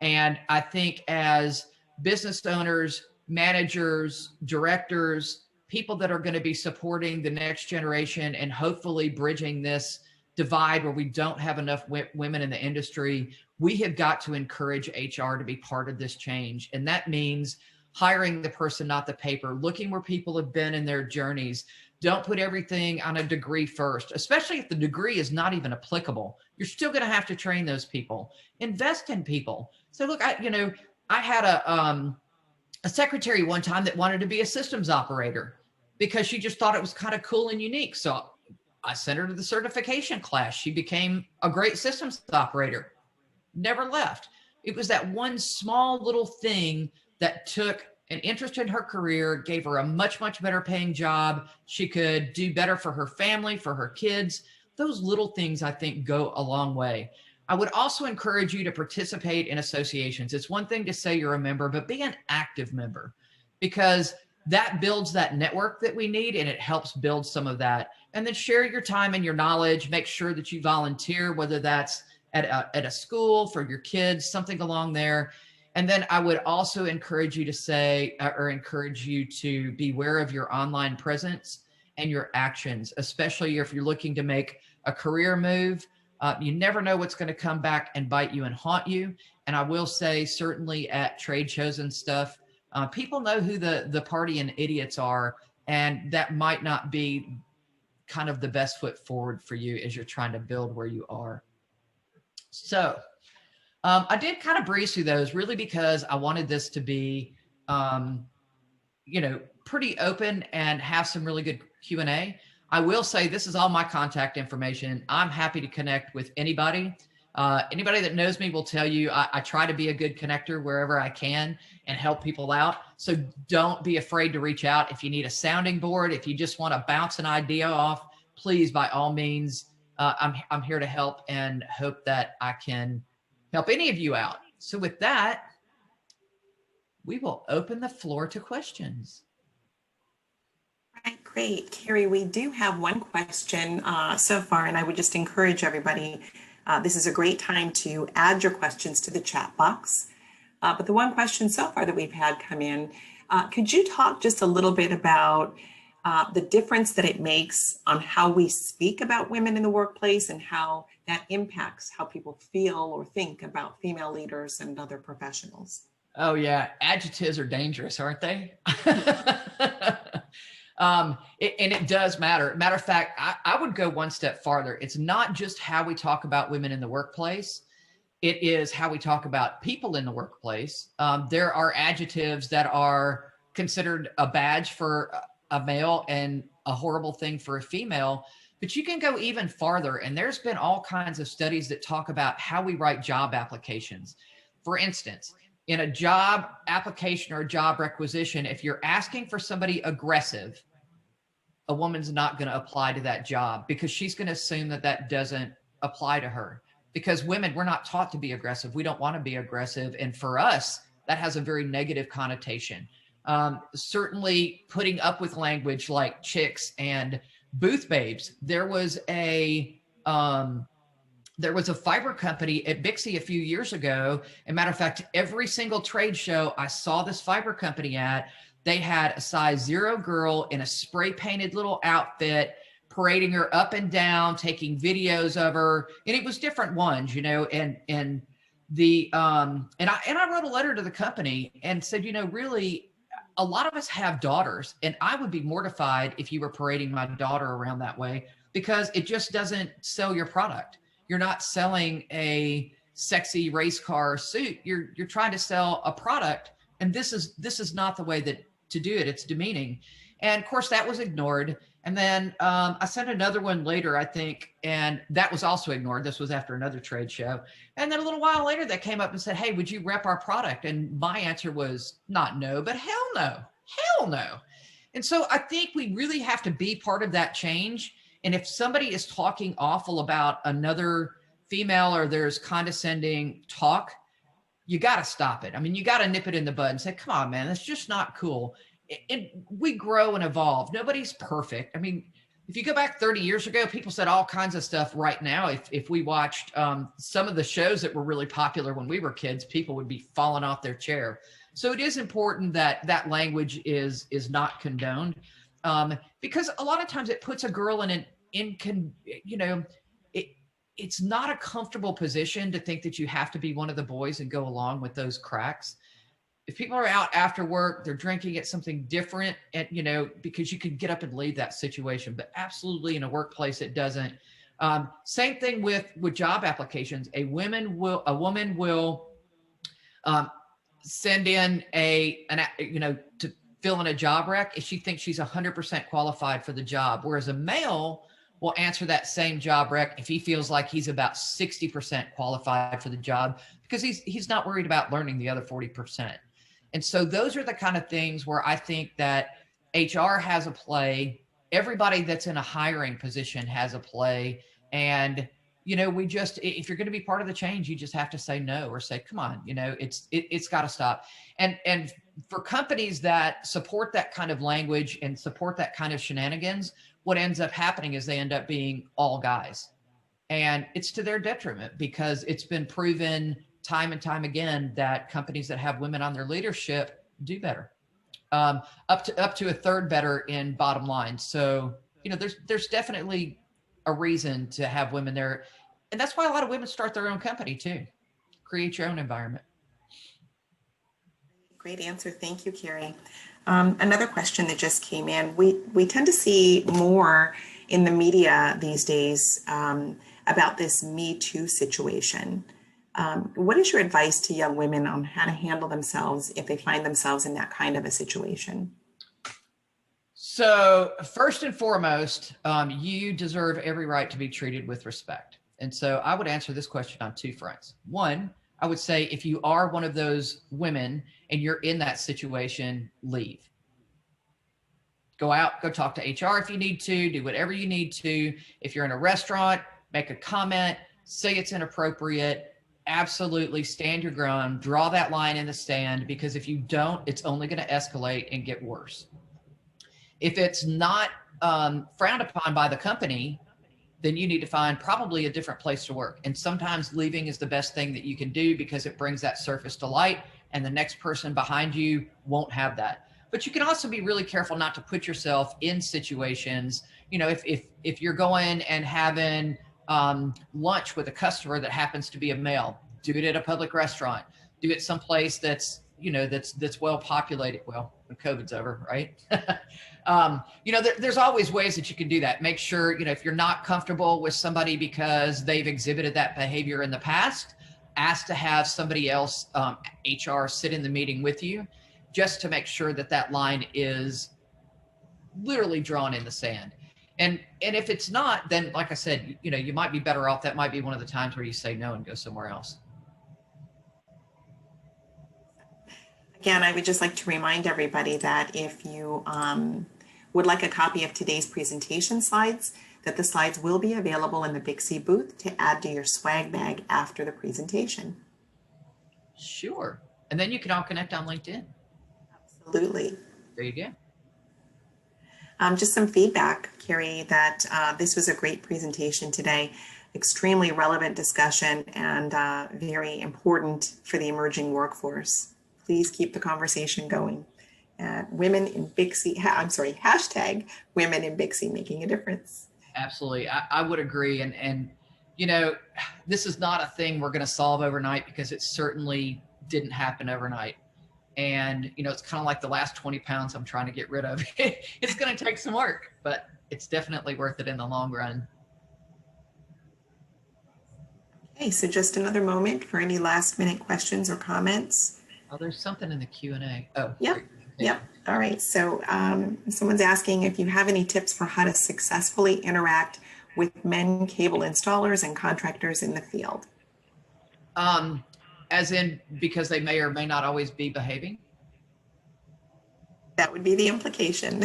S3: And I think as business owners, managers, directors, people that are going to be supporting the next generation and hopefully bridging this divide where we don't have enough women in the industry, we have got to encourage HR to be part of this change. And that means hiring the person, not the paper, looking where people have been in their journeys. Don't put everything on a degree first, especially if the degree is not even applicable. You're still going to have to train those people. Invest in people. So look, I had a secretary one time that wanted to be a systems operator because she just thought it was kind of cool and unique. So I sent her to the certification class. She became a great systems operator, never left. It was that one small little thing that took an interest in her career, gave her a much, much better paying job. She could do better for her family, for her kids. Those little things, I think, go a long way. I would also encourage you to participate in associations. It's one thing to say you're a member, but be an active member, because that builds that network that we need, and it helps build some of that. And then share your time and your knowledge. Make sure that you volunteer, whether that's at a school for your kids, something along there. And then I would also encourage you to say, or encourage you to be aware of your online presence and your actions, especially if you're looking to make a career move. You never know what's going to come back and bite you and haunt you. And I will say, certainly at trade shows and stuff, people know who the party and idiots are, and that might not be kind of the best foot forward for you as you're trying to build where you are. So I did kind of breeze through those, really because I wanted this to be, pretty open and have some really good Q&A. I will say this is all my contact information. I'm happy to connect with anybody. Anybody that knows me will tell you I try to be a good connector wherever I can and help people out. So don't be afraid to reach out. If you need a sounding board, if you just want to bounce an idea off, please, by all means, I'm here to help, and hope that I can help any of you out. So with that, we will open the floor to questions.
S2: All right, great. Carrie, we do have one question so far, and I would just encourage everybody, this is a great time to add your questions to the chat box. But the one question so far that we've had come in, could you talk just a little bit about the difference that it makes on how we speak about women in the workplace, and how that impacts how people feel or think about female leaders and other professionals?
S3: Oh yeah, adjectives are dangerous, aren't they? And it does matter. Matter of fact, I would go one step farther. It's not just how we talk about women in the workplace. It is how we talk about people in the workplace. There are adjectives that are considered a badge for a male and a horrible thing for a female, but you can go even farther. And there's been all kinds of studies that talk about how we write job applications. For instance, in a job application or a job requisition, if you're asking for somebody aggressive, a woman's not going to apply to that job, because she's going to assume that that doesn't apply to her. Because women, we're not taught to be aggressive. We don't want to be aggressive. And for us, that has a very negative connotation. Certainly putting up with language like chicks and booth babes. There was a fiber company at BICSI a few years ago. As a matter of fact, every single trade show I saw this fiber company at, they had a size 0 girl in a spray painted little outfit, parading her up and down, taking videos of her. And it was different ones, and I wrote a letter to the company and said, really, a lot of us have daughters, and I would be mortified if you were parading my daughter around that way, because it just doesn't sell your product. You're not selling a sexy race car suit. You're trying to sell a product, and this is not the way to do it. It's demeaning. And of course that was ignored. And then I sent another one later, I think, and that was also ignored. This was after another trade show. And then a little while later, they came up and said, hey, would you rep our product? And my answer was not no, but hell no, hell no. And so I think we really have to be part of that change. And if somebody is talking awful about another female, or there's condescending talk, you got to stop it. I mean, you got to nip it in the bud and say, come on, man, that's just not cool. We grow and evolve. Nobody's perfect. I mean, if you go back 30 years ago, people said all kinds of stuff. Right now, if we watched some of the shows that were really popular when we were kids, people would be falling off their chair. So it is important that that language is not condoned, because a lot of times it puts a girl in it's not a comfortable position to think that you have to be one of the boys and go along with those cracks. If people are out after work, they're drinking at something different, and because you can get up and leave that situation. But absolutely, in a workplace, it doesn't. Same thing with job applications. A woman will send in to fill in a job rec if she thinks she's 100% qualified for the job, whereas a male will answer that same job rec if he feels like he's about 60% qualified for the job, because he's not worried about learning the other 40%. And so those are the kind of things where I think that HR has a play. Everybody that's in a hiring position has a play. And we just, if you're going to be part of the change, you just have to say no, or say, come on, it's got to stop. And for companies that support that kind of language and support that kind of shenanigans, what ends up happening is they end up being all guys. And it's to their detriment, because it's been proven time and time again that companies that have women on their leadership do better, up to a third better in bottom line. So, there's definitely a reason to have women there. And that's why a lot of women start their own company too. Create your own environment.
S2: Great answer. Thank you, Carrie. Another question that just came in. We tend to see more in the media these days about this Me Too situation. What is your advice to young women on how to handle themselves if they find themselves in that kind of a situation?
S3: So first and foremost, you deserve every right to be treated with respect. And so I would answer this question on two fronts. One, I would say if you are one of those women and you're in that situation, leave. Go out, go talk to HR if you need to, do whatever you need to. If you're in a restaurant, make a comment, say it's inappropriate, absolutely stand your ground, draw that line in the sand, because if you don't, it's only going to escalate and get worse. If it's not frowned upon by the company, then you need to find probably a different place to work. And sometimes leaving is the best thing that you can do, because it brings that surface to light and the next person behind you won't have that. But you can also be really careful not to put yourself in situations, if you're going and having lunch with a customer that happens to be a male, do it at a public restaurant, do it someplace that's well populated. Well, when COVID's over, right? There's always ways that you can do that. Make sure, if you're not comfortable with somebody because they've exhibited that behavior in the past, ask to have somebody else, HR, sit in the meeting with you, just to make sure that line is literally drawn in the sand. And if it's not, then like I said, you might be better off. That might be one of the times where you say no and go somewhere else.
S2: Again, I would just like to remind everybody that if you would like a copy of today's presentation slides, that the slides will be available in the BICSI booth to add to your swag bag after the presentation.
S3: Sure. And then you can all connect on LinkedIn.
S2: Absolutely.
S3: There you go.
S2: Just some feedback, Carrie, that this was a great presentation today. Extremely relevant discussion and very important for the emerging workforce. Please keep the conversation going. Women in BICSI, hashtag Women in BICSI making a difference.
S3: Absolutely. I would agree. And this is not a thing we're going to solve overnight, because it certainly didn't happen overnight. And, it's kind of like the last 20 pounds I'm trying to get rid of. It's going to take some work, but it's definitely worth it in the long run.
S2: Okay, so just another moment for any last minute questions or comments.
S3: Oh, there's something in the Q&A. Oh,
S2: yep.
S3: Great.
S2: Yep. All right. So someone's asking if you have any tips for how to successfully interact with men cable installers and contractors in the field.
S3: As in, because they may or may not always be behaving?
S2: That would be the implication.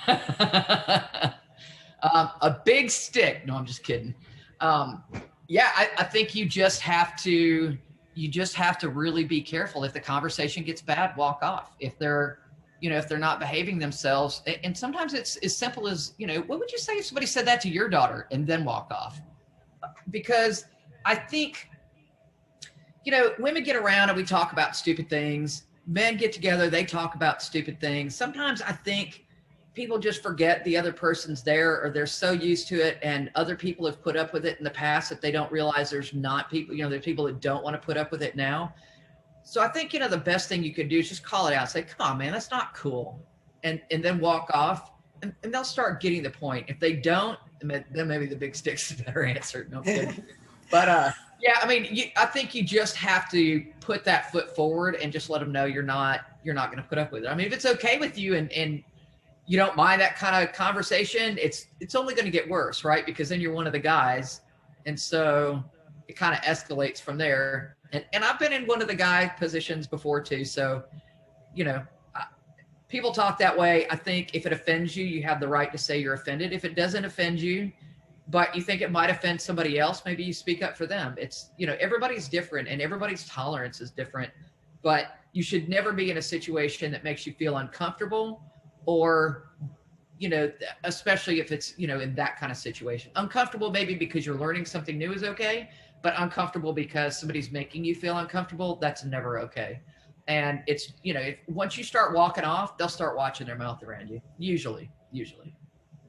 S3: A big stick. No, I'm just kidding. Yeah, I think you just have to really be careful. If the conversation gets bad, walk off. If they're not behaving themselves, and sometimes it's as simple as, what would you say if somebody said that to your daughter, and then walk off? Because I think, women get around and we talk about stupid things. Men get together, they talk about stupid things. Sometimes I think people just forget the other person's there, or they're so used to it, and other people have put up with it in the past that they don't realize there's not people, there's people that don't want to put up with it now. So I think, the best thing you could do is just call it out. Say, come on, man, that's not cool. And then walk off, and they'll start getting the point. If they don't, then maybe the big stick's a better answer. No kidding. But yeah, I think you just have to put that foot forward and just let them know you're not going to put up with it. If it's okay with you and you don't mind that kind of conversation, it's only going to get worse, right? Because then you're one of the guys. And so it kind of escalates from there. And I've been in one of the guy positions before too. So, people talk that way. I think if it offends you, you have the right to say you're offended. If it doesn't offend you, but you think it might offend somebody else, maybe you speak up for them. It's, everybody's different and everybody's tolerance is different, but you should never be in a situation that makes you feel uncomfortable or, especially if it's, in that kind of situation. Uncomfortable maybe because you're learning something new is okay, but uncomfortable because somebody's making you feel uncomfortable, that's never okay. And it's, once you start walking off, they'll start watching their mouth around you, usually.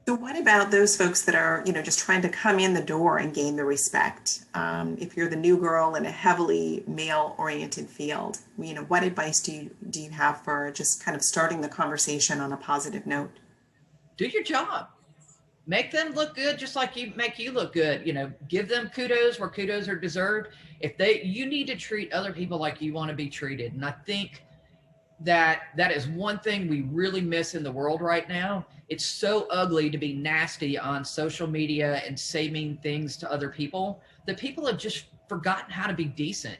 S2: So what about those folks that are, just trying to come in the door and gain the respect? If you're the new girl in a heavily male-oriented field, what advice do you have for just kind of starting the conversation on a positive note?
S3: Do your job. Make them look good just like you make you look good. Give them kudos where kudos are deserved. You need to treat other people like you want to be treated. And I think that is one thing we really miss in the world right now. It's so ugly to be nasty on social media and saying things to other people that people have just forgotten how to be decent.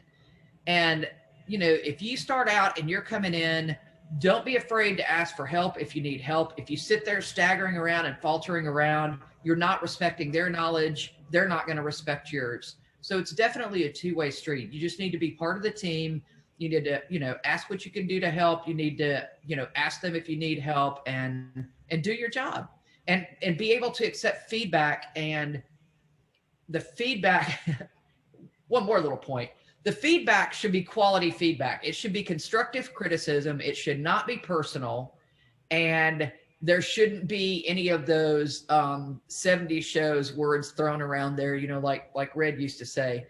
S3: And, if you start out and you're coming in, don't be afraid to ask for help if you need help. If you sit there staggering around and faltering around, you're not respecting their knowledge. They're not going to respect yours. So it's definitely a two-way street. You just need to be part of the team. You need to, ask what you can do to help. You need to, ask them if you need help and do your job and be able to accept feedback. And the feedback, one more little point. The feedback should be quality feedback. It should be constructive criticism. It should not be personal. And there shouldn't be any of those 70s shows words thrown around there, like Red used to say.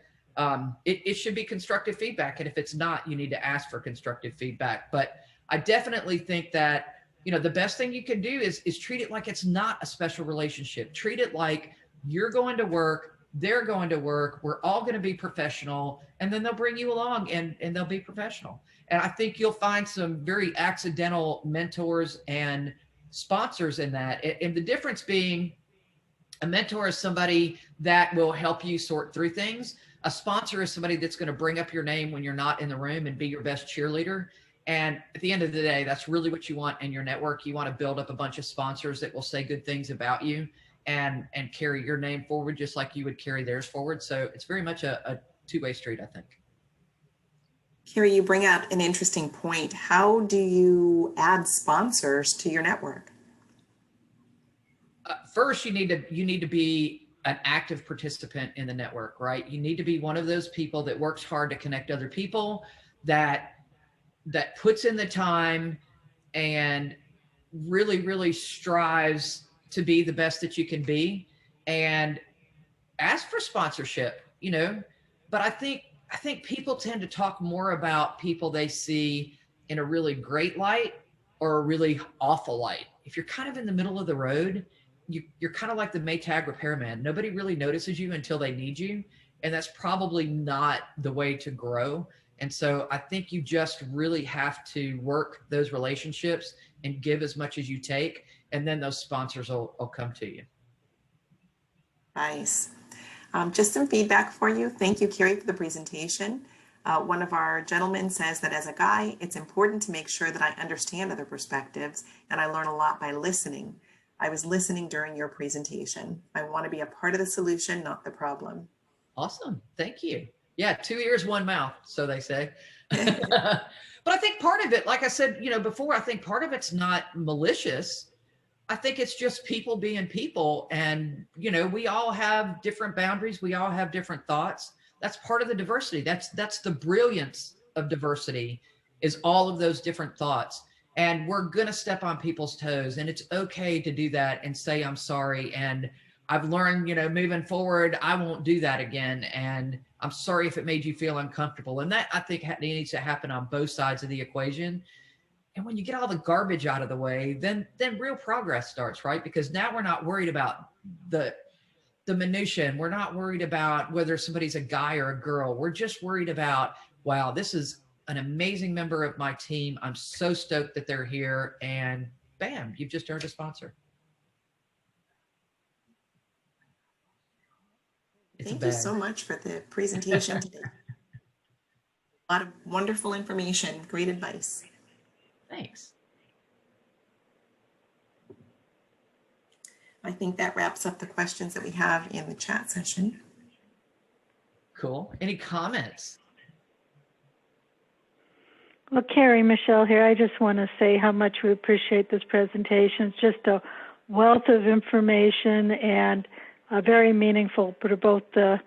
S3: It should be constructive feedback. And if it's not, you need to ask for constructive feedback. But I definitely think that, the best thing you can do is treat it like it's not a special relationship. Treat it like you're going to work, they're going to work, we're all going to be professional, and then they'll bring you along and they'll be professional. And I think you'll find some very accidental mentors and sponsors in that. And the difference being a mentor is somebody that will help you sort through things. A sponsor is somebody that's going to bring up your name when you're not in the room and be your best cheerleader. And at the end of the day, that's really what you want in your network. You want to build up a bunch of sponsors that will say good things about you and carry your name forward just like you would carry theirs forward. So it's very much a two-way street, I think.
S2: Carrie, you bring out an interesting point. How do you add sponsors to your network?
S3: First, you need to be an active participant in the network, right? You need to be one of those people that works hard to connect other people, that puts in the time and really, really strives to be the best that you can be, and ask for sponsorship, but I think people tend to talk more about people they see in a really great light or a really awful light. If you're kind of in the middle of the road, you're kind of like the Maytag repairman. Nobody really notices you until they need you. And that's probably not the way to grow. And so I think you just really have to work those relationships and give as much as you take. And then those sponsors will come to you.
S2: Nice. Just some feedback for you. Thank you, Carrie, for the presentation. One of our gentlemen says that as a guy, it's important to make sure that I understand other perspectives, and I learn a lot by listening. I was listening during your presentation. I want to be a part of the solution, not the problem.
S3: Awesome. Thank you. Yeah, 2 ears, 1 mouth, so they say. But I think part of it, like I said, before, I think part of it's not malicious. I think it's just people being people. And, we all have different boundaries. We all have different thoughts. That's part of the diversity. That's the brilliance of diversity, is all of those different thoughts. And we're going to step on people's toes, and it's okay to do that and say, I'm sorry. And I've learned, moving forward, I won't do that again. And I'm sorry if it made you feel uncomfortable. And that, I think, needs to happen on both sides of the equation. And when you get all the garbage out of the way, then real progress starts, right? Because now we're not worried about the minutia, and we're not worried about whether somebody's a guy or a girl. We're just worried about, wow, this is an amazing member of my team. I'm so stoked that they're here. And bam, you've just earned a sponsor.
S2: Thank you so much for the presentation today. A lot of wonderful information, great advice.
S3: Thanks.
S2: I think that wraps up the questions that we have in the chat session.
S3: Cool. Any comments?
S1: Well, Carrie, Michelle here. I just want to say how much we appreciate this presentation. It's just a wealth of information and very meaningful for both the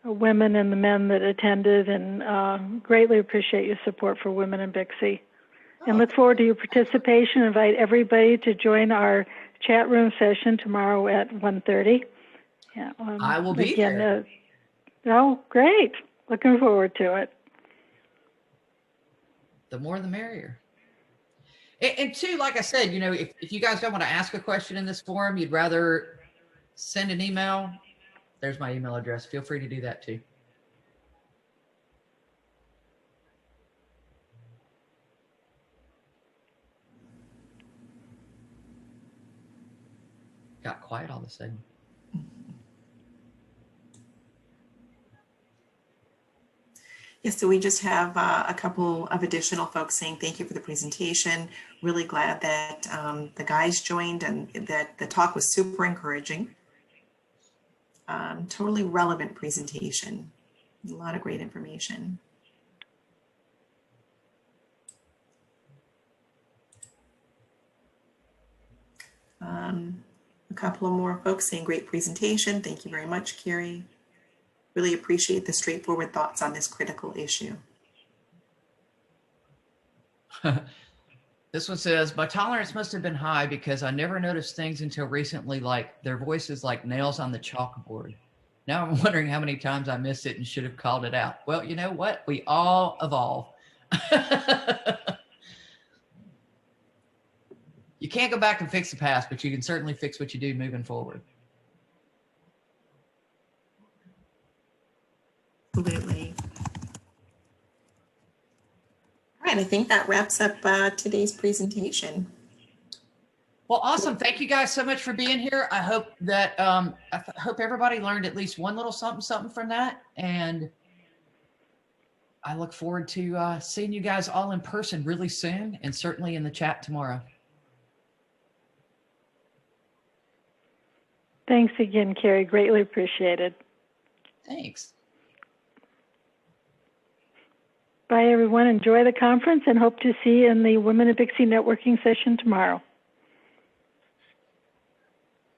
S1: women and the men that attended, and greatly appreciate your support for Women in BICSI. And look forward to your participation. Invite everybody to join our chat room session tomorrow at 1:30. Yeah,
S3: I will be there.
S1: Oh, great. Looking forward to it.
S3: The more the merrier. And two, like I said, you know, if you guys don't want to ask a question in this forum, you'd rather send an email, there's my email address. Feel free to do that too. Got quiet all of a sudden.
S2: Yes, so we just have a couple of additional folks saying thank you for the presentation. Really glad that the guys joined and that the talk was super encouraging. Totally relevant presentation. A lot of great information. A couple of more folks saying great presentation. Thank you very much, Carrie. Really appreciate the straightforward thoughts on this critical issue.
S3: This one says, my tolerance must have been high because I never noticed things until recently, like their voices like nails on the chalkboard. Now I'm wondering how many times I missed it and should have called it out. Well, you know what? We all evolve. You can't go back and fix the past, but you can certainly fix what you do moving forward.
S2: Absolutely. All right, I think that wraps up today's presentation.
S3: Well, awesome. Thank you guys so much for being here. I hope that I hope everybody learned at least one little something from that. And I look forward to seeing you guys all in person really soon, and certainly in the chat tomorrow.
S1: Thanks again, Carrie. Greatly appreciated.
S3: Thanks.
S1: Bye, everyone. Enjoy the conference and hope to see you in the Women in BICSI networking session tomorrow.